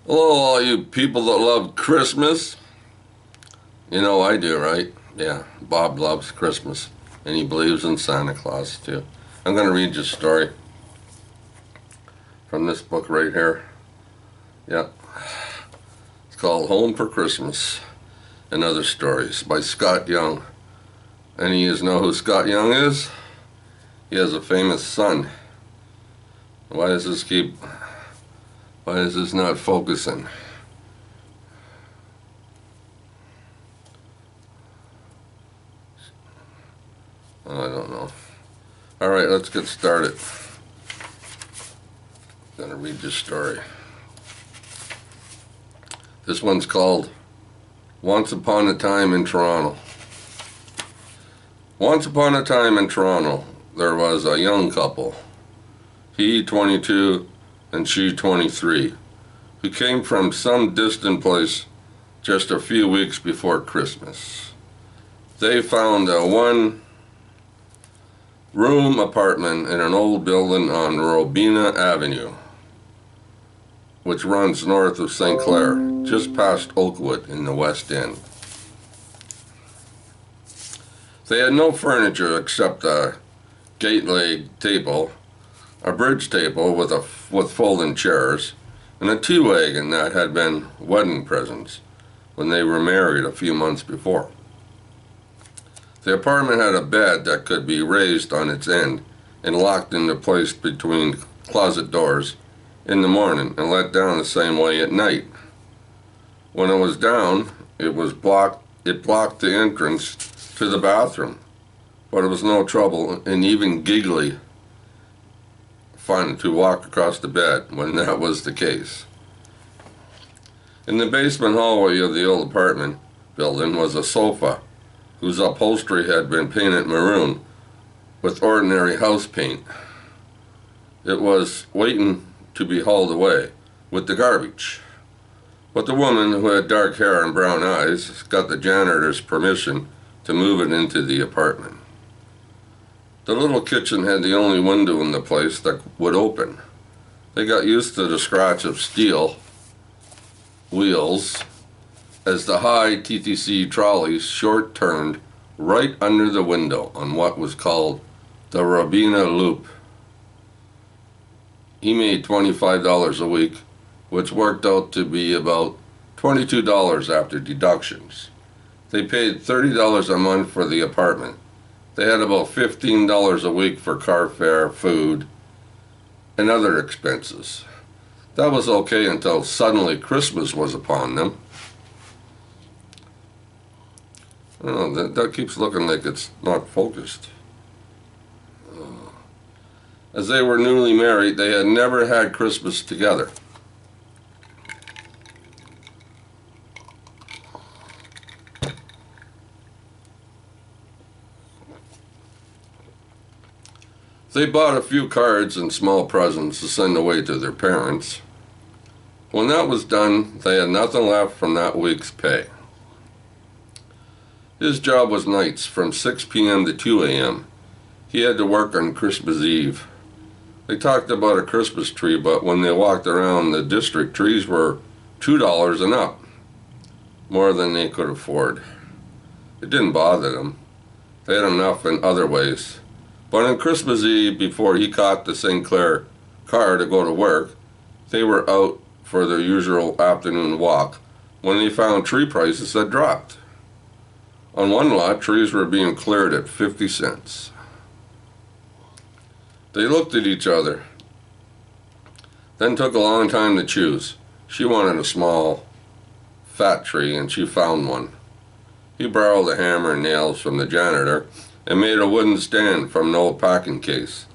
Hello, all you people that love Christmas. You know I do, right? Yeah, Bob loves Christmas, and he believes in Santa Claus too. I'm going to read you a story from this book right here. Yeah, it's called Home for Christmas and Other Stories by Scott Young. Any of you know who Scott Young is? He has a famous son. Why does this not focusing? I don't know. All right, let's get started. I'm gonna read this story. This one's called Once Upon a Time in Toronto. Once upon a time in Toronto, there was a young couple, he 22 and she 23, who came from some distant place just a few weeks before Christmas. They found a one-room apartment in an old building on Robina Avenue, which runs north of St. Clair, just past Oakwood in the West End. They had no furniture except a gate-leg table, a bridge table with folding chairs, and a tea wagon that had been wedding presents when they were married a few months before. The apartment had a bed that could be raised on its end and locked into place between closet doors in the morning and let down the same way at night. When it was down, it blocked the entrance to the bathroom, but it was no trouble and even giggly fun to walk across the bed when that was the case. In the basement hallway of the old apartment building was a sofa whose upholstery had been painted maroon with ordinary house paint. It was waiting to be hauled away with the garbage. But the woman, who had dark hair and brown eyes, got the janitor's permission to move it into the apartment. The little kitchen had the only window in the place that would open. They got used to the scratch of steel wheels as the high TTC trolleys short-turned right under the window on what was called the Robina Loop. He made $25 a week, which worked out to be about $22 after deductions. They paid $30 a month for the apartment. They had about $15 a week for car fare, food, and other expenses. That was okay until suddenly Christmas was upon them. I don't know, that keeps looking like it's not focused. As they were newly married, they had never had Christmas together. They bought a few cards and small presents to send away to their parents. When that was done, they had nothing left from that week's pay. His job was nights from 6 p.m. to 2 a.m. He had to work on Christmas Eve. They talked about a Christmas tree, but when they walked around the district, trees were $2 and up, more than they could afford. It didn't bother them. They had enough in other ways. But on Christmas Eve, before he caught the St. Clair car to go to work, they were out for their usual afternoon walk when they found tree prices had dropped. On one lot, trees were being cleared at 50 cents. They looked at each other, then took a long time to choose. She wanted a small, fat tree, and she found one. He borrowed a hammer and nails from the janitor and made a wooden stand from an old packing case.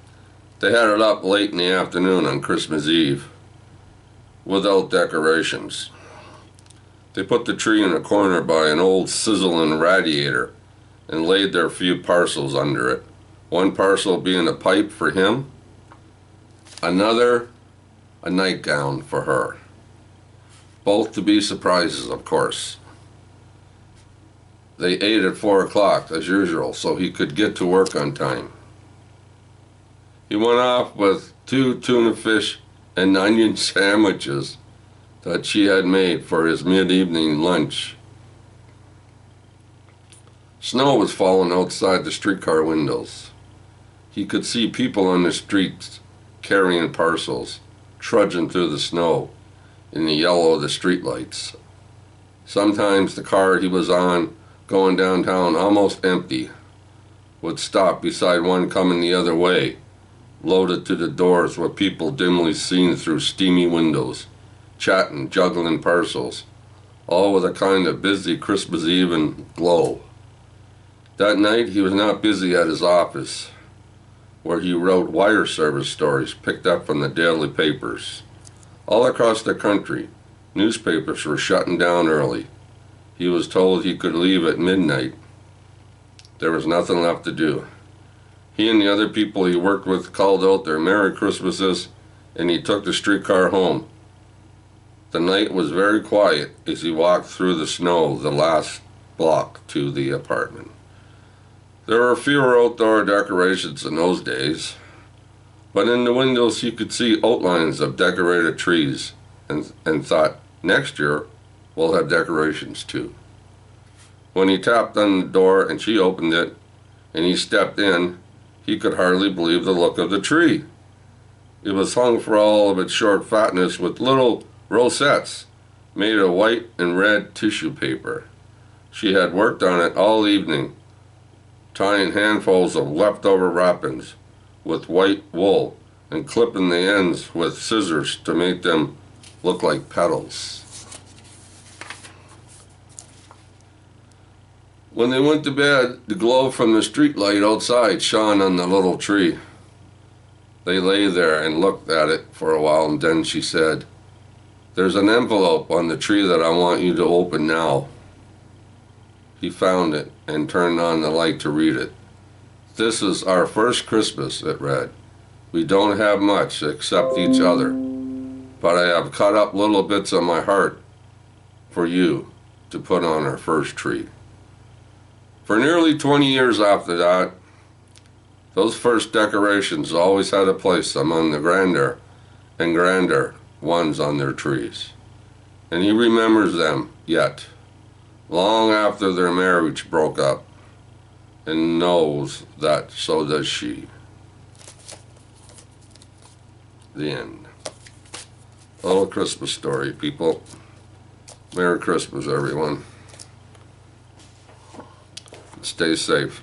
They had it up late in the afternoon on Christmas Eve, without decorations. They put the tree in a corner by an old sizzling radiator and laid their few parcels under it. One parcel being a pipe for him, another a nightgown for her. Both to be surprises, of course. They ate at 4 o'clock, as usual, so he could get to work on time. He went off with 2 tuna fish and onion sandwiches that she had made for his mid-evening lunch. Snow was falling outside the streetcar windows. He could see people on the streets carrying parcels, trudging through the snow in the yellow of the streetlights. Sometimes the car he was on, going downtown almost empty, would stop beside one coming the other way, loaded to the doors with people dimly seen through steamy windows, chatting, juggling parcels, all with a kind of busy Christmas Eve glow. That night he was not busy at his office, where he wrote wire service stories picked up from the daily papers. All across the country, newspapers were shutting down early. He was told he could leave at midnight. There was nothing left to do. He and the other people he worked with called out their Merry Christmases, and he took the streetcar home. The night was very quiet as he walked through the snow the last block to the apartment. There were fewer outdoor decorations in those days, but in the windows he could see outlines of decorated trees and thought, next year we'll have decorations too. When he tapped on the door and she opened it and he stepped in, he could hardly believe the look of the tree. It was hung for all of its short fatness with little rosettes made of white and red tissue paper. She had worked on it all evening, tying handfuls of leftover wrappings with white wool and clipping the ends with scissors to make them look like petals. When they went to bed, the glow from the streetlight outside shone on the little tree. They lay there and looked at it for a while, and then she said, "There's an envelope on the tree that I want you to open now." He found it and turned on the light to read it. "This is our first Christmas," it read. "We don't have much except each other, but I have cut up little bits of my heart for you to put on our first tree." For nearly 20 years after that, those first decorations always had a place among the grander and grander ones on their trees. And he remembers them yet, long after their marriage broke up, and knows that so does she. The end. A little Christmas story, people. Merry Christmas, everyone. Stay safe.